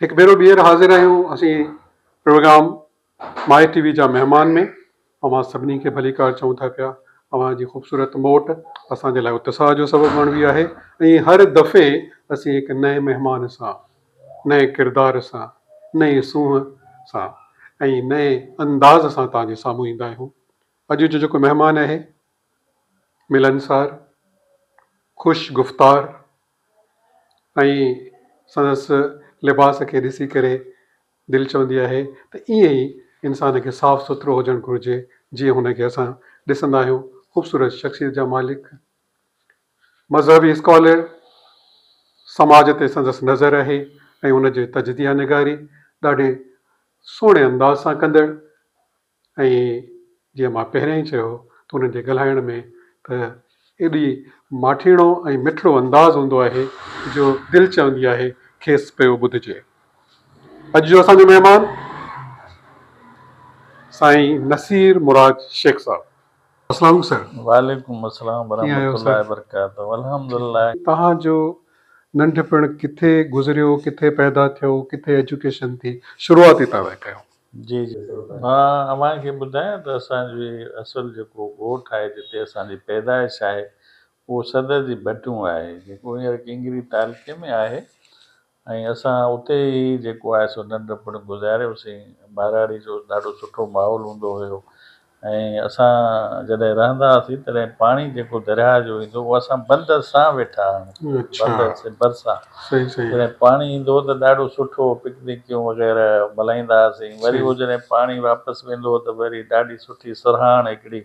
एक भेरो ॿीहर हाज़िर आहियूं असीं प्रोग्राम माए टीवी जा महिमान में। अवां सभिनी खे भली कार चऊं था पिया। अवां जी ख़ूबसूरत मोट असांजे लाइ उत्साह जो सबबु बणिजी आहे ऐं हर दफ़े असीं हिकु नए महिमान सां, नए किरदार सां, नए सूंहं सां ऐं नए अंदाज़ सां तव्हांजे साम्हूं ईंदा आहियूं। अॼु जो जेको महिमान आहे मिलनसार, ख़ुशि गुफ़्तार ऐं संदसि लिबास खे ॾिसी करे दिलि चवंदी आहे त ईअं ई इंसान खे साफ़ सुथिरो हुजणु घुरिजे जीअं हुनखे असां ॾिसंदा आहियूं। ख़ूबसूरत शख़्सियत जा मालिक, मज़हबी स्कॉलर, समाज ते संदसि नज़र आहे ऐं हुनजे तजदिया निगारी ॾाढे सुहिणे अंदाज़ सां कंदड़। ऐं जीअं मां पहिरियों ई चयो त हुननि जे ॻाल्हाइण में त एॾी माठीणो ऐं मिठिड़ो अंदाज़ हूंदो आहे जो दिलि चवंदी आहे खेसि पियो ॿुधिजे। अॼु जो असांजो महिमान साईं नसीर मुराद शेख साहब। अस्सलाम सर। वालेकुम अस्सलाम कीअं आहियो वरहमतुल्लाहि सर? वबरकातुहू। अल्हम्दुलिल्लाह। तव्हांजो नंढपण किथे गुज़रियो, किथे पैदा थियो, किथे एजुकेशन थी, शुरूआती तव्हां कयो? जी जी मां अव्हांखे ॿुधायां त असांजी असुलु जेको ॻोठु आहे जिते असांजी पैदाइश आहे उहो सदर जी भटियूं आहे, जेको हींअर किंगरी तालुके में आहे। ऐं असां उते ई जेको आहे सो नंढपण गुज़ारियोसीं। ॿारहाड़ी जो ॾाढो सुठो माहौल हूंदो हुयो। ऐं असां जॾहिं रहंदा हुआसीं तॾहिं पाणी जेको दरिया जो ईंदो उहो असां बंद सां वेठा आहियूं, बंद से भरिसां। सही सही जॾहिं पाणी ईंदो त ॾाढो सुठो पिकनिकियूं वग़ैरह मल्हाईंदा हुआसीं। वरी उहो जॾहिं पाणी वापसि वेंदो त वरी ॾाढी सुठी सरहाण हिकिड़ी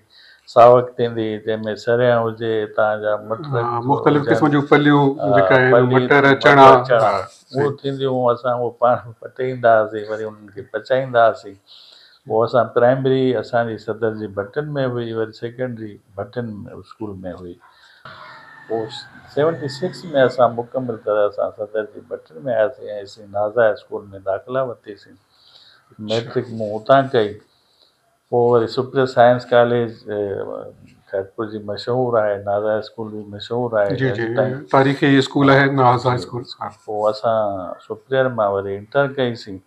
सावक थींदी जंहिंमें सरिया हुजे, तव्हांजा मटर मुख़्तलिफ़ क़िस्म हुजनि, जूं फलियूं जेका आहिनि, फली मटर, चणा। मटर चणा उहो थींदियूं। असां उहो पाण पटेईंदा हुआसीं, वरी उन्हनि खे पचाईंदा हुआसीं। पोइ असां प्राइमरी असांजी सदर जी भटियुनि में हुई, वरी सेकेंडरी भटियुनि में स्कूल में हुई। पोइ 76 में असां मुकमिल तरह सां सदर जी भटियुनि में आयासीं ऐं असीं नाज़ा स्कूल में दाख़िला वरितीसीं। मैट्रिक मूं हुतां कई। पोइ वरी सुप्रिया साइंस कॉलेज खैरपुर जी मशहूरु आहे, नाज़ा स्कूल बि मशहूरु आहे जी जी, अॼु ताईं। तारीख़ी स्कूल आहे नाज़ा स्कूल। पोइ असां सुप्रियर मां वरी इंटर कईसीं।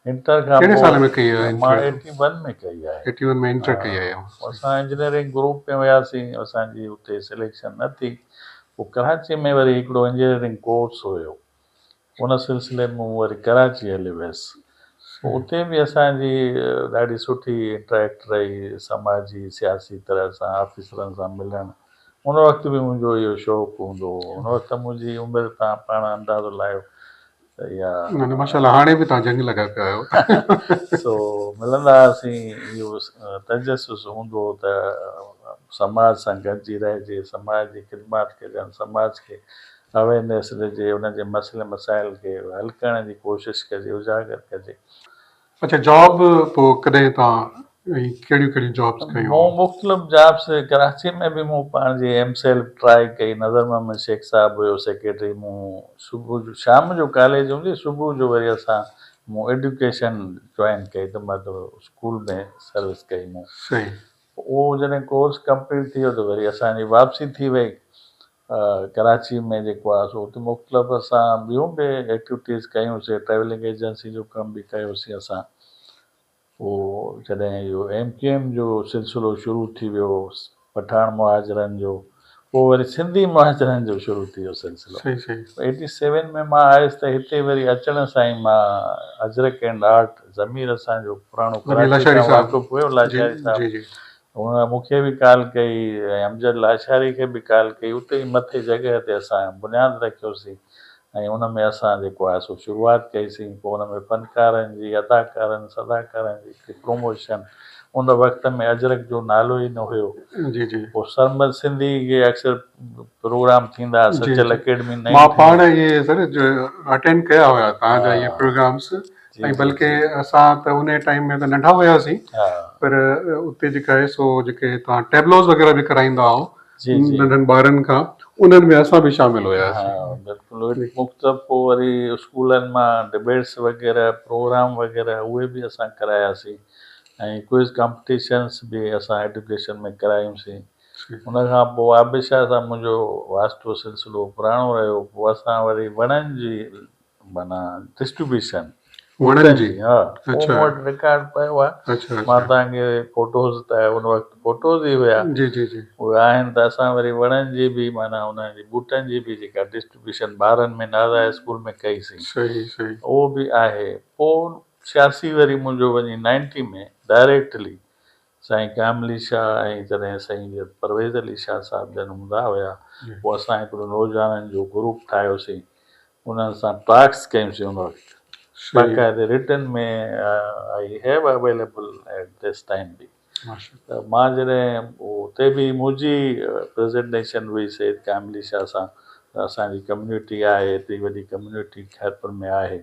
इंटर खां कहिड़े साल में पोइ कई आहे मां इंटर? 81 में कई आहे। 81 में इंटर कई आहे। असां इंजीनियरिंग ग्रुप में वियासीं, असांजी हुते सिलेक्शन न थी। पोइ कराची में वरी हिकिड़ो इंजीनियरिंग कोर्स हुयो, उन सिलसिले में मूं वरी कराची हली वियुसि। पोइ उते बि असांजी ॾाढी सुठी इंटरेक्ट रही, समाजी सियासी तरह सां ऑफिसरनि सां मिलणु। उन वक़्तु बि मुंहिंजो इहो शौक़ु हूंदो हुओ। उन वक़्तु मुंहिंजी उमिरि तव्हां पाण अंदाज़ो लाहियो त इहा माशाल्लाह हाणे बि तव्हां जंग लॻा पिया आहियो। सो मिलंदा हुआसीं। इहो तजसुस हूंदो हो त समाज सां गॾिजी रहिजे, समाज जी ख़िदमत कजनि, समाज खे अवेयरनेस ॾिजे, उनजे मसइले मसाइल खे हल करण जी कोशिशि कजे, उजागर कजे। अच्छा, जॉब पोइ कॾहिं तव्हां कहिड़ियूं कहिड़ियूं जॉब्स कयूं? मूं मुख़्तलिफ़ जॉब्स कराची में बि मूं पंहिंजी एमसेल ट्राई कई। नज़र मोहम्मद शेख साहब हुयो सेक्रेटरी। मूं सुबुह जो शाम जो कॉलेज हूंदी, सुबुह जो वरी मूं एडुकेशन जॉइन कई त मतिलबु स्कूल में सर्विस कई मूं। सही। उहो जॾहिं कोर्स कंप्लीट थी वियो त वरी असांजी वापसी थी वई कराची में जेको आहे सो उते मुख़्तलिफ़ असां ॿियूं बि एक्टिविटीज़ कयूंसीं, ट्रेवलिंग एजेंसी जो कमु बि कयोसीं असां। पोइ जॾहिं इहो MQM जो सिलसिलो शुरू थी वियो, पठान मुहाजिरनि जो, पोइ वरी सिंधी मुहाजिरनि जो शुरू थी वियो सिलसिलो। 87 में मां आयुसि त हिते वरी अचण सां ई मां अजरक एंड आर्ट, ज़मीर असांजो पुराणो कराची सां वाक़ुफ़ु हुयो, लाशारी साहब। हुन मूंखे बि कॉल कई ऐं अमजद लाशारी खे बि कॉल कई। उते ई मथे जॻह ते असां बुनियादु रखियोसीं ऐं उन में असां जेको आहे सो शुरूआति कईसीं। पोइ उन में फ़नकारनि जी, अदाकारनि, सदाकारनि जी हिकिड़ी प्रोमोशन। उन वक़्त में अजरक जो नालो ई न हुयो। जी जी। पोइ सरमद सिंधी के अक्सर प्रोग्राम थींदा, सचल अकेडमी नई मां पाण इहे सर अटेंड कया हुया तव्हांजा इहे प्रोग्राम्स। ऐं बल्कि असां त उन टाइम में त नंढा हुयासीं, पर उते जेका आहे सो जेके तव्हां टेबलोस वग़ैरह बि कराईंदा हुओ नंढनि ॿारनि खां, उन्हनि में असां बि शामिल हुयासीं। बिल्कुलु। मुख़्तलिफ़ पोइ वरी स्कूलनि मां डिबेट्स वग़ैरह, प्रोग्राम वग़ैरह उहे बि असां करायासीं ऐं क्विज़ कॉम्पिटिशन्स बि असां एडुकेशन में करायूंसीं। उन खां पोइ आबिशाह सां मुंहिंजो वास्तो सिलसिलो पुराणो रहियो। पोइ असां वरी वणनि जी माना डिस्ट्रीब्यूशन वणनि जी हा अच्छा। उहो मूं वटि रिकॉर्ड पियो आहे अच्छा मां अच्छा तव्हांखे फोटोज़ त उन वक़्तु फोटोज़ ई हुया जी जी जी उहे आहिनि त असां वरी वणनि जी बि माना उन्हनि जी ॿूटनि जी बि जेका डिस्ट्रीब्यूशन ॿारनि में नारायण स्कूल में कईसीं सही सही उहो बि आहे पोइ 86 वरी मुंहिंजो वञी 90 में डायरेक्टली साईं कामली शाह ऐं जॾहिं साईं परवेज़ अली शाह साहिबु जन हूंदा हुया जी पोइ असां हिकिड़ो नौजवाननि जो ग्रुप ठाहियोसीं उन्हनि सां टॉक्स कयूंसीं उन वक़्तु सही बाक़ाइदे रिटन में I have available at this time बि माशा त मां जॾहिं उते बि मुंहिंजी प्रेज़ेंटेशन हुई सैद कामली शाह सां त असांजी कम्यूनिटी आहे एतिरी वॾी कम्यूनिटी खैरपुर में आहे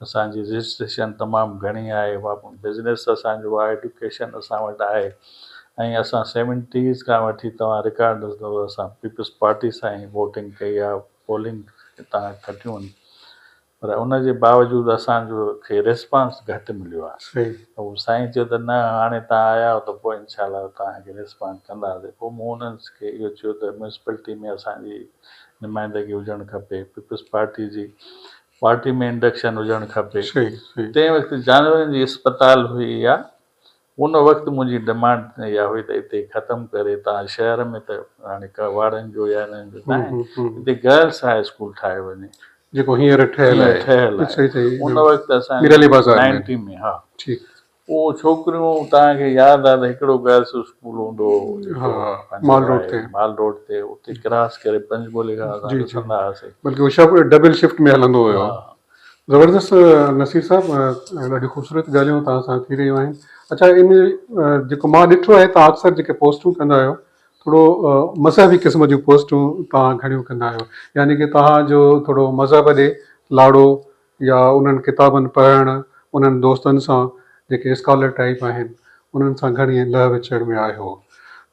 असांजी रजिस्ट्रेशन तमामु घणी आहे बिज़नेस असांजो आहे एडुकेशन असां वटि आहे ऐं असां 70s खां वठी तव्हां रिकॉर्ड ॾिसंदव असां पीपल्स पार्टी सां ई वोटिंग कई आहे पोलिंग हितां खटियूं आहिनि पर उनजे बावजूदि असांजो खे रिस्पॉन्स घटि मिलियो आहे सही त उहो साईं चयो त न हाणे तव्हां आया आहियो त पोइ इनशाला तव्हांखे रिस्पॉन्स कंदासीं पोइ मूं उन्हनि खे इहो चयो त म्यूनिसिपैलिटी में असांजी नुमाइंदगी हुजणु खपे पीपल्स पार्टी जी पार्टी में इंडक्शन हुजणु खपे सही सही तंहिं वक़्तु जानवरनि जी अस्पताल हुई इहा उन वक़्तु मुंहिंजी डिमांड इहा हुई त हिते ख़तमु करे तव्हां शहर में त हाणे वारनि जो या हिननि जो न आहे हिते गर्ल्स हाई स्कूल ठाहे वञे जेको हींअर ठहियल हीअं आहे ठहियलु सही आहे सही उन वक़्तु असां मीराली बाज़ार में 90 में हा ठीकु उहो छोकिरियूं तव्हांखे यादि आहे त हिकिड़ो गर्ल्स स्कूल हूंदो हो जेको हा पंहिंजो माल रोड आहे, ते माल रोड ते उते क्रॉस करे पंजगोले खां असां जी जी ॾिसंदा हुआसीं बल्कि उहो डबल शिफ्ट में हलंदो हुयो हा ज़बरदस्त नसीर साहब ॾाढी ख़ूबसूरत ॻाल्हियूं तव्हां सां थी रहियूं आहिनि अच्छा इन जेको मां ॾिठो आहे तव्हां अक्सर जेके पोस्टूं कंदा आहियो थोरो मज़हबी क़िस्म जूं पोस्टूं तव्हां घणियूं कंदा आहियो यानी कि तव्हांजो थोरो मज़हब ॾे लाड़ो या उन्हनि किताबनि पढ़णु उन्हनि दोस्तनि सां जेके स्कॉलर टाइप आहिनि उन्हनि सां घणी लह विचड़ में आहियो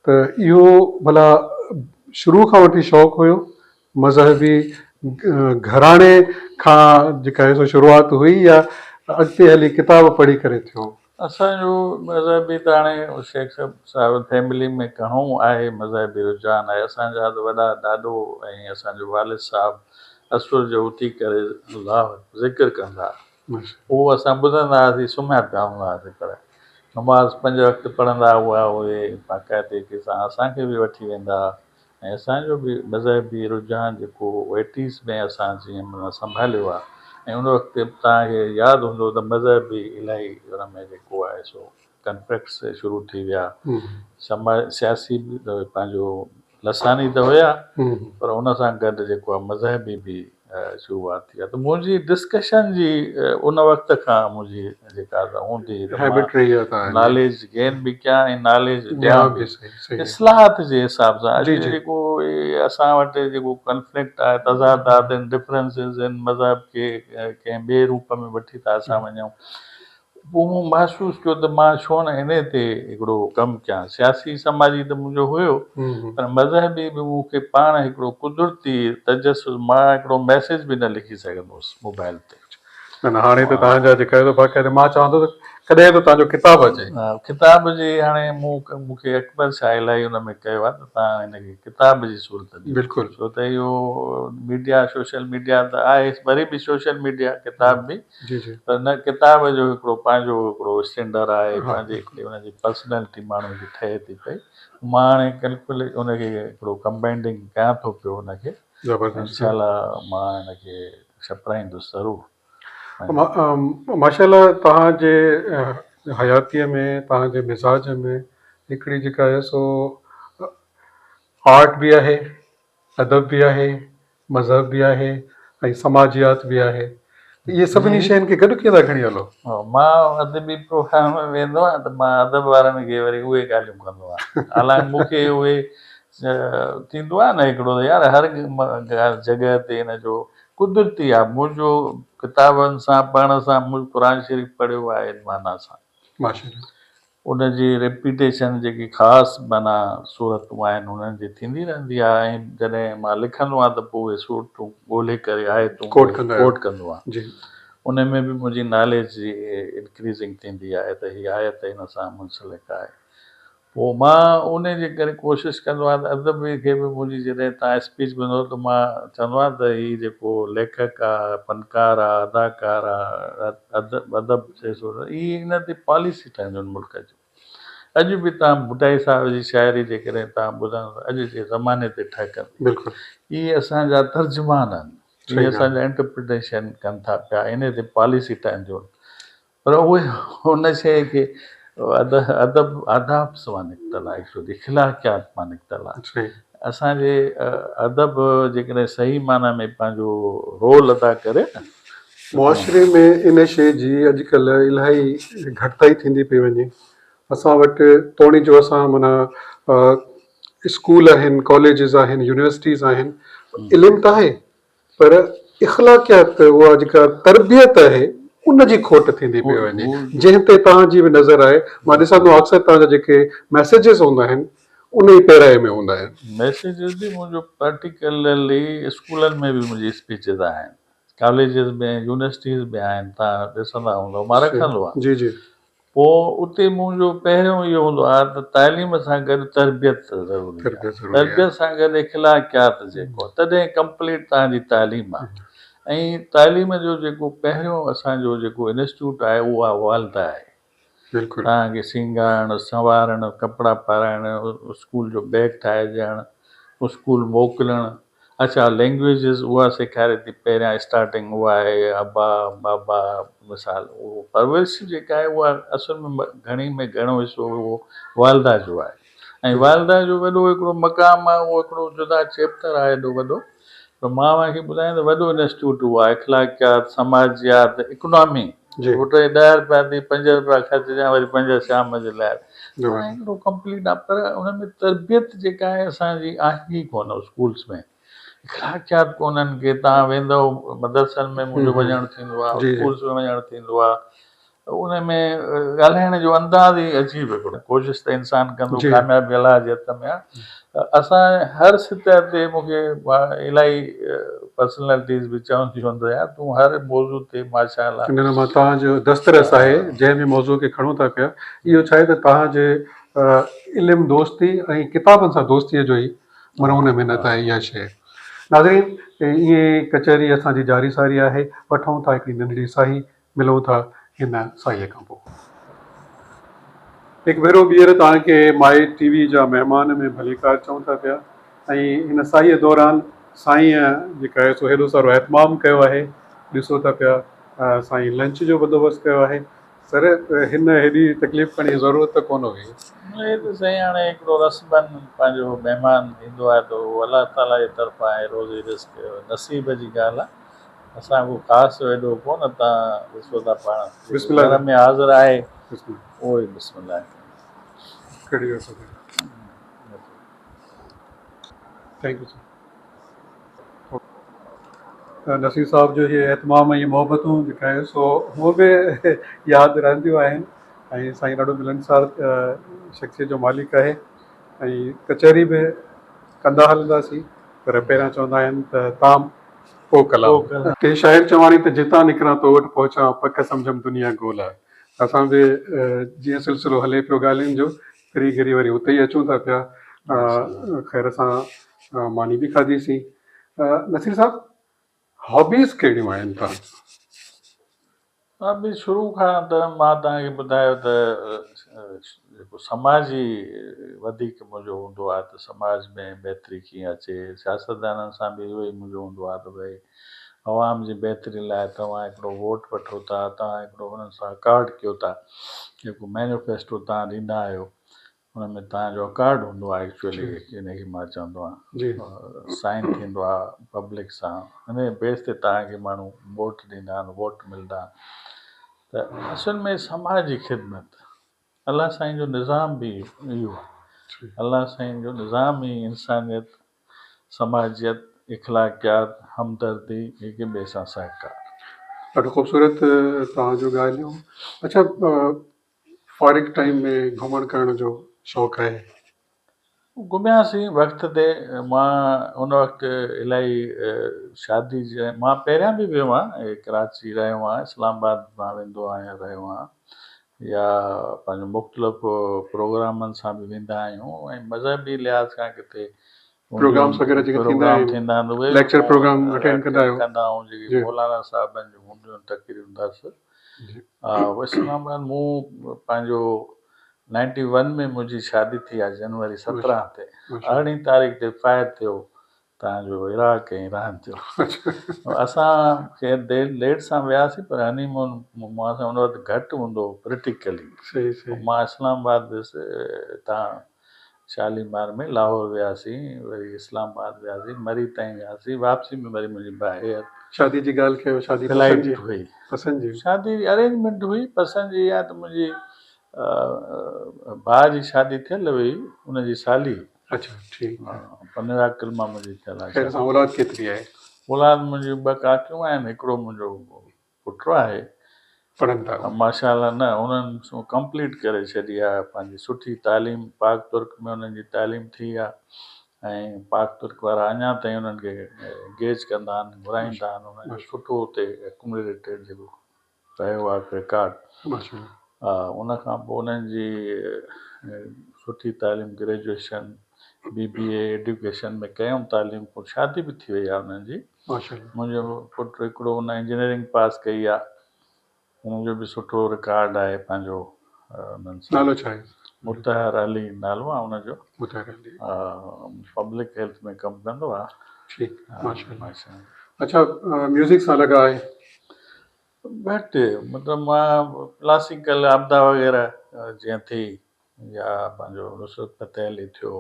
त इहो भला शुरू खां वठी शौक़ु हुयो मज़हबी घराणे खां जेका आहे सो शुरूआति हुई या अॻिते हली किताब पढ़ी करे थियो असांजो मज़हबी त हाणे शेख साहिब फैमिली में घणो आहे मज़हबी रुझान आहे असांजा त वॾा ॾाॾो ऐं असांजो वालिद साहिबु असुर जो उथी करे अलाह ज़िक्र कंदा उहो असां ॿुधंदा हुआसीं सुम्हिया पिया हूंदा हुआसीं पर नमाज़ 5 वक़्तु पढ़ंदा हुआ उहे बाक़ाइदे सां असांखे बि वठी वेंदा ऐं असांजो बि मज़हबी रुझान जेको 80s में असां जीअं माना संभालियो आहे ऐं उन वक़्तु तव्हांखे यादि हूंदो त मज़हबी इलाही हुन में जेको आहे सो कन्फ्लिक्ट्स शुरू थी विया समाज सियासी बि त पंहिंजो लसानी त हुया पर उन सां गॾु जेको आहे मज़हबी बि शुरूआत थी आहे त मुंहिंजी डिस्कशन जी उन वक़्त खां मुंहिंजी जेका हूंदी हैबिट रही आहे तव्हांजी नॉलेज गेन बि कयां ऐं नॉलेज ॾियां ॾियां बि बि सही इस्लाहात जे हिसाब सां जी अॼु जी जेको असां वटि जेको कन्फ्लिक्ट आहे तज़ादात आहिनि डिफरेंसिस आहिनि मज़हब खे कंहिं ॿिए रूप में वठी था असां वञूं पोइ मूं महसूसु कयो त मां छो न इन ते हिकिड़ो कमु कयां सियासी समाजी त मुंहिंजो हुयो पर मज़हबी बि मूंखे पाण हिकिड़ो कुदरती तजसुस मां हिकिड़ो मैसेज बि न लिखी सघंदुसि मोबाइल ते न हाणे त तव्हांजा जेका बाक़ाइदा मां चवां थो त कॾहिं त तव्हांजो किताबु अचे किताब जी हाणे मूंखे अकबर छा इलाही हुन में कयो आहे त तव्हां हिनखे किताब जी सूरत ॾियो बिल्कुलु छो त इहो मीडिया सोशल मीडिया त आहे वरी बि सोशल मीडिया किताब बि जी जी पर न किताब जो हिकिड़ो पंहिंजो हिकिड़ो स्टैंडर्ड आहे पंहिंजी हिकिड़ी हुनजी पर्सनैलिटी माण्हू जी ठहे थी पई मां हाणे कैलकुलेट हुनखे हिकिड़ो कंबाइंडिंग कयां थो पियो हुनखे इनशाला मां हिनखे छपाईंदुसि ज़रूरु माशाल्लाह तव्हांजे हयातीअ में तव्हांजे मिज़ाज में हिकिड़ी जेका आहे सो आर्ट बि आहे अदब बि आहे मज़हब बि आहे ऐं समाजियात बि आहे इहे सभिनी शयुनि खे गॾु कीअं था खणी हलो मां अदबी प्रोग्राम में वेंदो आहियां त मां अदब वारनि खे वरी उहे ॻाल्हियूं कंदो आहियां हालांकि मूंखे उहे थींदो आहे न हिकिड़ो यार हर जॻह ते हिन जो कुदरती आहे मुंहिंजो किताबनि सां पढ़ण सां मुंहिंजो क़ुर शरीफ़ पढ़ियो आहे माना सां माशाल्लाह उनजी रेप्यूटेशन जेकी ख़ासि माना सूरतूं आहिनि उन्हनि जी थींदी रहंदी आहे ऐं जॾहिं मां लिखंदो आहियां त पोइ उहे सूरतूं ॻोल्हे करे आयतूं कोट कंदो आहियां उन में बि मुंहिंजी नॉलेज जी इंक्रीज़िंग थींदी आहे त हीअ आयत हिन सां मुंसलिक आहे पोइ मां उन जे करे कोशिशि कंदो आहियां त अदब खे बि मुंहिंजी जॾहिं तव्हां स्पीच ॿुधो त मां चवंदो आहियां त हीउ जेको लेखक आहे, फनकार आहे, अदाकार आहे, अदब चइसो त इहे इन ते पॉलिसी ठाहींदियूं आहिनि मुल्क जूं। अॼु बि तव्हां भुटाई साहिब जी शाइरी जे करे तव्हां ॿुधंदो अॼु जे ज़माने ते ठहकनि बिल्कुलु इहे असांजा तर्जुमान आहिनि, सही इहे ॻाल्हि असांजा इंटरप्रिटेशन कनि था पिया, इन ते पॉलिसी ठाहींदियूं आहिनि। पर उहे हुन शइ खे अदब आदाब सां निकितल आहे, एक्चुअली इख़्लाक़ियात मां निकितल आहे। सही असांजे अदब जेकॾहिं सही माना में पंहिंजो रोल अदा करे न मुआशरे में इन शइ जी अॼुकल्ह इलाही घटिताई थींदी पई वञे। असां वटि तोणी जो असां माना स्कूल आहिनि, कॉलेजिस आहिनि, यूनिवर्सिटीज़ आहिनि, इल्मु त आहे पर इख़्लाक़ियात उहा जेका तरबियत आहे उनजी खोट थींदी पई वञे, जंहिं ते तव्हांजी बि नज़र आहे। मां ॾिसंदो आहियां अक्सर तव्हांजा जेके मैसेजिस हूंदा आहिनि उन ई पैराए में हूंदा आहिनि। मैसेजिस बि मुंहिंजो पर्टिकुलरली स्कूलनि में बि मुंहिंजी स्पीचिस आहिनि, कॉलेजिस में, यूनिवर्सिटीज़ में आहिनि, तव्हां ॾिसंदा हूंदव, मां रखंदो आहियां। जी जी पोइ उते मुंहिंजो पहिरियों इहो हूंदो आहे त तालीम सां गॾु तरबियत ज़रूरी आहे, तरबियत ज़रूरी आहे। तरबियत सां गॾु इख़्लाक़ियात जेको आहे तॾहिं कंप्लीट तव्हांजी तालीम आहे। ऐं तालीम जो जेको पहिरियों असांजो जेको इंस्टीट्यूट आहे उहो आहे वालदा आहे। बिल्कुलु तव्हांखे सिंगारणु, संवारणु, कपिड़ा पाराइणु, स्कूल जो बैग ठाहे ॾियणु, स्कूल मोकिलणु। अच्छा लैंग्वेजिस उहा सेखारे थी, पहिरियां स्टार्टिंग उहा आहे अबा बाबा मिसाल, उहो परवरिश जेका आहे उहा असुल में घणी में घणो हिसो उहो वालदा जो आहे। ऐं वालदा जो वॾो हिकिड़ो मक़ाम आहे, उहो हिकिड़ो जुदा चैप्टर आहे एॾो वॾो। त मां तव्हांखे ॿुधायां त वॾो इंस्टीट्यूट उहो आहे, इख़्लाक़ियात, समाजियात, इकोनॉमी। जी टे 10 रुपया थी 5 रुपया ख़र्चजां, वरी 5 शाम जे लाइ हिकिड़ो कंप्लीट आहे। पर हुन में तरबियत जेका आहे असांजी आहे ई कोन स्कूल्स में, इख़्लाक़ियात कोन्हनि के तव्हां वेंदव मदरसनि में मुंहिंजो वञणु थींदो आहे, जी जी स्कूल्स में वञणु थींदो आहे, उन में ॻाल्हाइण जो अंदाज़ ई अजीब हिकिड़ो। कोशिशि त इंसानु कंदो, जी कामयाबी अलाह जे हथ में आहे। असां हर सतह ते मूंखे इलाही पर्सनैलिटीज़ बि चवंदियूं हूंदो यार तूं हर मौज़ू ते माशाअल्लाह। न मां तव्हांजो दस्तरस आहे जंहिं बि मौज़ूअ खे खणूं था पिया, इहो छा आहे त तव्हांजे इल्मु दोस्ती ऐं किताबनि सां दोस्तीअ जो ई माना उन महिनत आहे इहा शइ। नाज़रीन ईअं कचहरी असांजी जारी सारी आहे, वठूं था हिकिड़ी नंढड़ी साही, मिलूं था हिन साईअ खां पोइ। हिकु भेरो ॿीहर तव्हांखे माई टीवी जा महिमान में भलीकार चऊं था पिया। ऐं हिन साईअ दौरान साईं जेका आहे सो हेॾो सारो एतमाम कयो आहे, ॾिसो था पिया साईं लंच जो बंदोबस्तु कयो आहे। सर हिन हेॾी तकलीफ़ खणण जी ज़रूरत त कोन हुई। हे त साईं हाणे हिकिड़ो रस्मन पंहिंजो महिमान ईंदो आहे त उहो अलाह ताला जे तरफ़ां आहे, रोज़ी रिस्क नसीब जी ॻाल्हि आहे। असां को ख़ासि हेॾो कोन, तव्हां ॾिसो था पाण बिस्मिल्लाह घर में हाज़िर आहे बिस्मिल्लाह उहो ई बिस्मिल्लाह। खड़ी हो सके। Thank you sir. नसीर साहब जो इहे एतमाम ऐं मोहबतूं जेका आहे सो उहो बि यादि रहंदियूं आहिनि। ऐं साईं ॾाढो मिलनसार शख़्सियत जो मालिक आहे। ऐं कचहरी बि कंदा हलंदासीं, पर पहिरियां चवंदा आहिनि त ताम पोइ कलाम। के शाइर चवाणी त जितां निकिरां तो वटि पहुचां, पक सम्झमि दुनिया गोल आहे। असां बि जीअं सिलसिलो हले पियो ॻाल्हियुनि जो, घड़ी घड़ी वरी उते ई अचूं था पिया। ख़ैर सां मानी बि खाधीसीं। नसीर साहब हॉबीज़ कहिड़ियूं आहिनि तव्हां? मां बि शुरू खां त मां तव्हांखे ॿुधायो त जेको समाजी वधीक मुंहिंजो हूंदो आहे त समाज में बहितरी कीअं अचे, सियासतदाननि सां बि इहो ई मुंहिंजो हूंदो आहे त भई अवाम जी बहितरी लाइ तव्हां हिकिड़ो वोट वठो था, तव्हां हिकिड़ो हुननि सां अकाड कयो था, जेको मैनिफेस्टो तव्हां ॾींदा आहियो हुन में तव्हांजो अकाड हूंदो आहे एक्चुअली, इनखे मां चवंदो आहियां साइन थींदो आहे पब्लिक सां, हिन बेस ते तव्हांखे माण्हू वोट ॾींदा आहिनि, वोट मिलंदा आहिनि। त असुल में समाज जी ख़िदमत, अलाह साईं जो निज़ाम बि इहो आहे। अलाह साईं जो निज़ाम ई इंसानियत, समाजियत, इख़्लाक़ियात, हमदर्दी, हिक ॿिए सां सहकार। ॾाढो ख़ूबसूरत तव्हांजो ॻाल्हियूं। अच्छा फारिग टाइम में घुमण करण जो शौक़ु आहे? घुमियासीं वक़्त ते, मां उन वक़्तु इलाही शादी जे मां पहिरियां बि वियो आहियां, कराची रहियो आहियां, इस्लामाबाद मां वेंदो आहियां रहियो आहियां, या पंहिंजो मुख़्तलिफ़ प्रोग्रामनि सां बि वेंदा आहियूं ऐं मज़हबी लिहाज़ खां किथे प्रोग्राम्स वग़ैरह जेके थींदा प्रोग्राम आहिनि, थींदा आहिनि उहे लेक्चर बि प्रोग्राम अटेंड कंदा आहियो? कंदा आहियूं जेके जी मौलाना साहिबनि जूं हूंदियूं आहिनि तक़रीरूं दर्स। जी इस्लामाबाद मूं पंहिंजो 91 में मुंहिंजी शादी थी आहे जनवरी 17 ते, माशा 18 तारीख़ ते फायर थियो तव्हांजो इराक ऐं ईरान जो। असां खे लेट सां वियासीं पर हनीमून मां सां हुन वक़्तु घटि हूंदो प्रैक्टिकली। सही सही मां इस्लामाबाद वियुसि, हितां शालीमार में लाहौर वियासीं, वरी इस्लामाबाद वियासीं, मरी ताईं वियासीं, वापसी में वरी मुंहिंजी भाउ शादी जी ॻाल्हि कयो, शादी पसंदि जी फ्लाइट हुई। पसंदि जी शादी अरेंजमेंट हुई, पसंदि जी आहे त मुंहिंजी भाउ जी शादी थियल हुई, उनजी साली। अच्छा ठीकु आहे। 15 अक्ल मां मुंहिंजी थियल आहे ख़ैर सां शादी। औलाद केतिरी आहे? औलाद मुंहिंजियूं 2 काकियूं आहिनि, हिकिड़ो मुंहिंजो पुटु आहे। पढ़नि था उहे? माशाअल्लाह न, उन्हनि कंप्लीट करे छॾी आहे पंहिंजी सुठी तालीम, पाक तुर्क में उन्हनि जी तालीम थी आहे ऐं पाक तुर्क वारा अञा ताईं उन्हनि खे एंगेज कंदा आहिनि, घुराईंदा आहिनि, उन्हनि जो सुठो हुते एक्यूमुलेटेड जेको रहियो आहे रिकॉर्ड। माशा उनखां पोइ उन्हनि जी सुठी तालीम ग्रेजुएशन BBA एडुकेशन में कयूं तालीम, पोइ शादी बि थी वई आहे उन्हनि जी। माशा मुंहिंजो पुटु हिकिड़ो उन इंजीनियरिंग पास कई आहे, हुनजो बि सुठो रिकॉर्ड आहे पंहिंजो उन्हनि सां। नालो छा आहे? मुतहर अली नालो आहे हुनजो, मुतहर अली। पब्लिक हेल्थ में कमु कंदो आहे। ठीकु माशा अच्छा म्यूज़िक सां लॻा आहे? घटि, मतिलबु मां क्लासिकल आबदा वग़ैरह जीअं थी, या पंहिंजो नुसरत फ़तेह अली थियो,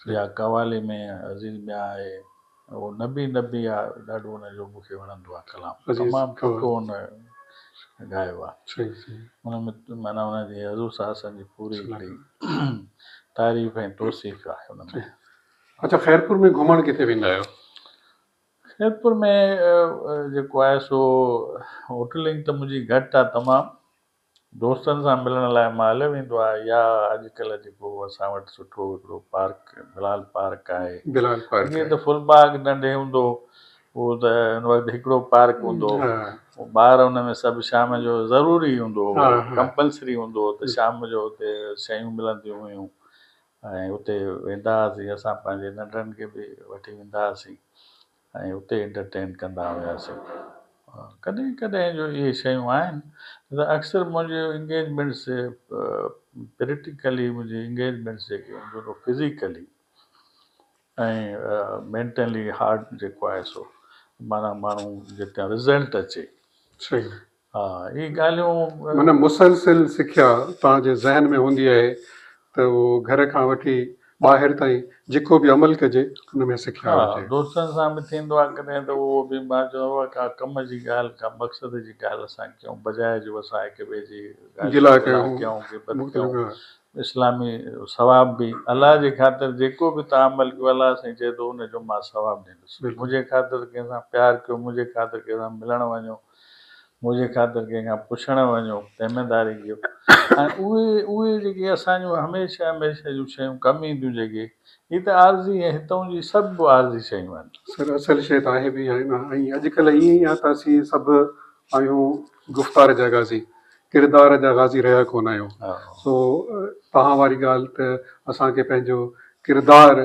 या कवाली में अज़ीज़ मियां आहे, उहो नबी आहे, ॾाढो हुनजो मूंखे वणंदो आहे कलाम, तमामु सुठो हुन ॻायो आहे। सही सही हुन में माना हुनजी हज़ूर साहब जी पूरी हिकिड़ी तारीफ़ ऐं तौसीफ़ आहे हुन में। अच्छा ख़ैरपुर में घुमणु किथे वेंदा आहियो? ख़ैरपुर में जेको आहे सो होटलिंग त मुंहिंजी घटि आहे तमामु, दोस्तनि सां मिलण लाइ मां हलियो वेंदो आहे, या अॼुकल्ह जेको असां वटि सुठो हिकिड़ो पार्क बिलाल पार्क आहे। बिलाल पार्क अॻे त फुलबाग नंढे हूंदो, उहो त हुन वक़्तु हिकिड़ो पार्क हूंदो, ॿार हुन में सभु शाम जो ज़रूरी हूंदो हो, कंपलसरी हूंदो हो त शाम जो हुते शयूं मिलंदियूं हुयूं ऐं हुते वेंदा हुआसीं, असां पंहिंजे नंढनि खे बि वठी वेंदा हुआसीं ऐं हुते एंटरटेन कंदा हुआसीं। कॾहिं कॾहिं जो इहे शयूं आहिनि, त अक्सर मुंहिंजो इंगेजमेंट्स प्रैक्टिकली मुंहिंजी इंगेजमेंट्स जेके हूंदियूं फिज़िकली ऐं मेंटली हार्ड जेको आहे सो माना माण्हू जितां रिज़ल्ट अचे। सही हा, इहे ॻाल्हियूं माना मुसलसिल सिख्या तव्हांजे ज़हन में हूंदी आहे त उहो घर खां वठी ॿाहिरि ताईं जेको बि अमल कजे हुन में सिख्या हुजे। दोस्तनि सां बि थींदो आहे कॾहिं त उहो बि मां चयो आहे का कम जी ॻाल्हि, का मक़सद जी ॻाल्हि असां कयूं, बजाए जो असां हिक ॿिए जी गिला कयूं, गिबत मुख़्तलिफ़ कयूं। इस्लामी सवाब बि अलाह जे ख़ातिर जेको बि तव्हां अमल कयो, अलाह साईं चए थो हुनजो मां सवाबु ॾींदुसि। मुंहिंजे ख़ातिर कंहिंसां प्यारु कयो, मुंहिंजे ख़ातिर कंहिंसां मिलणु वञो, मुंहिंजे ख़ातिर कंहिंखां पुछणु वञो, ज़िमेदारी कयो। ऐं उहे जेके असांजूं हमेशह जूं शयूं कमु ईंदियूं जेके, हीअ त आर्ज़ी ऐं हितां जी सभु आर्ज़ी शयूं आहिनि। सर असल शइ त आहे बि आहे न, ऐं अॼुकल्ह ईअं ई आहे त असीं सभु आहियूं गुफ़्तार जा गाज़ी, किरदार जा गाज़ी रहिया कोन आहियूं। सो तव्हां वारी ॻाल्हि त असांखे पंहिंजो किरदार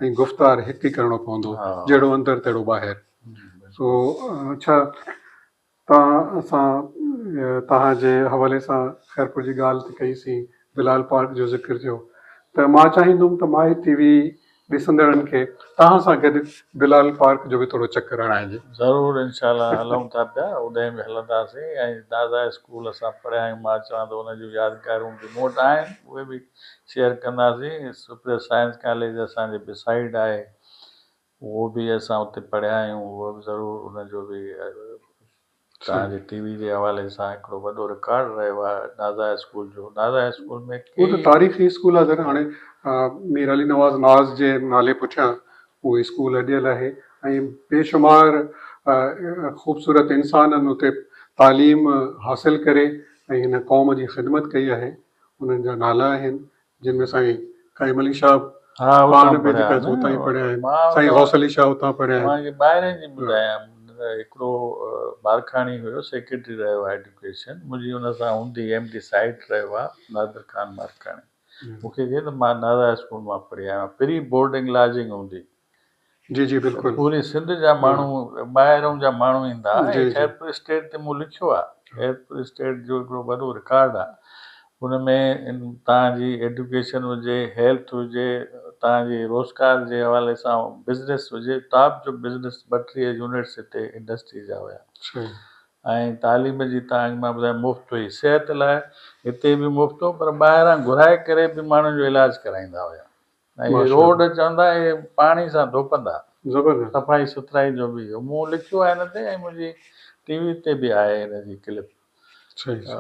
ऐं गुफ़्तार हिकु ई करिणो पवंदो, जहिड़ो अंदरि तहिड़ो ॿाहिरि। सो अच्छा तव्हांजे हवाले सां ख़ैरपुर जी ॻाल्हि त कईसीं, बिलाल पार्क जो ज़िक्र थियो, त मां चाहींदुमि त माई TV ॾिसंदड़नि खे तव्हां सां गॾु बिलाल पार्क जो बि थोरो चकर हणाइजे। ज़रूरु इनशाला हलूं था पिया, उॾे में हलंदासीं ऐं दादा स्कूल असां पढ़िया आहियूं, मां चवां थो हुन जूं यादगारूं बि मूं वटि आहिनि, उहे बि शेयर कंदासीं। सुपर साइंस कॉलेज असांजे बिसाइड आहे, उहो बि असां उते पढ़िया आहियूं, उहो बि ज़रूरु हुनजो बि तव्हांजे TV जे हवाले सां हिकिड़ो वॾो रिकॉर्ड रहियो आहे नाज़ा स्कूल जो। नाज़ा स्कूल में उहो त तारीख़ी स्कूल आहे, हाणे मीर अली नवाज़ नाज़ जे नाले पुठियां उहो स्कूल अॼियल आहे ऐं बेशुमार ख़ूबसूरत इंसाननि उते तालीम हासिलु करे ऐं हिन क़ौम जी ख़िदमत कई आहे। उन्हनि जा नाला आहिनि जिन में साईं क़ाइम अली शाह पाण बि जेका उतां ई पढ़िया आहिनि, साईं गौस अली शाह उतां पढ़िया आहिनि। ॿाहिरि जी ॿुधायां, हिकिड़ो बारखानी हुयो, सेक्रेटरी रहियो आहे एडुकेशन, मुंहिंजी हुन सां हूंदी MD साइट रहियो आहे नादिर ख़ान बारखानी। मूंखे चए त मां नादा स्कूल मां पढ़ी आहियां, प्री बोर्डिंग लॉजिंग हूंदी, जी जी बिल्कुलु। पूरी सिंध जा माण्हू ॿाहिरों जा माण्हू ईंदा। जी, ऐं जी। ख़ैरपुर स्टेट ते मूं लिखियो आहे, ख़ैरपुर स्टेट जो हिकिड़ो वॾो रिकॉर्ड आहे, हुन में तव्हांजी एडुकेशन हुजे, हेल्थ हुजे, तव्हांजी रोज़गार जे हवाले सां बिज़नेस हुजे, टॉप जो बिज़नेस 32 यूनिट्स हिते इंडस्ट्री जा हुया। सही। ऐं तालीम जी तव्हांखे मां ॿुधायां मुफ़्त हुई, सिहत लाइ हिते बि मुफ़्त हो, पर ॿाहिरां घुराए करे बि माण्हुनि जो इलाजु कराईंदा हुया। ऐं इहे माशाअल्लाह। रोड चवंदा इहे पाणी सां धोपंदा, ज़बरदस्त। सफ़ाई सुथराई जो बि इहो मूं लिखियो आहे हिन ते, ऐं मुंहिंजी TV ते बि आहे हिन जी क्लिप। सही सही।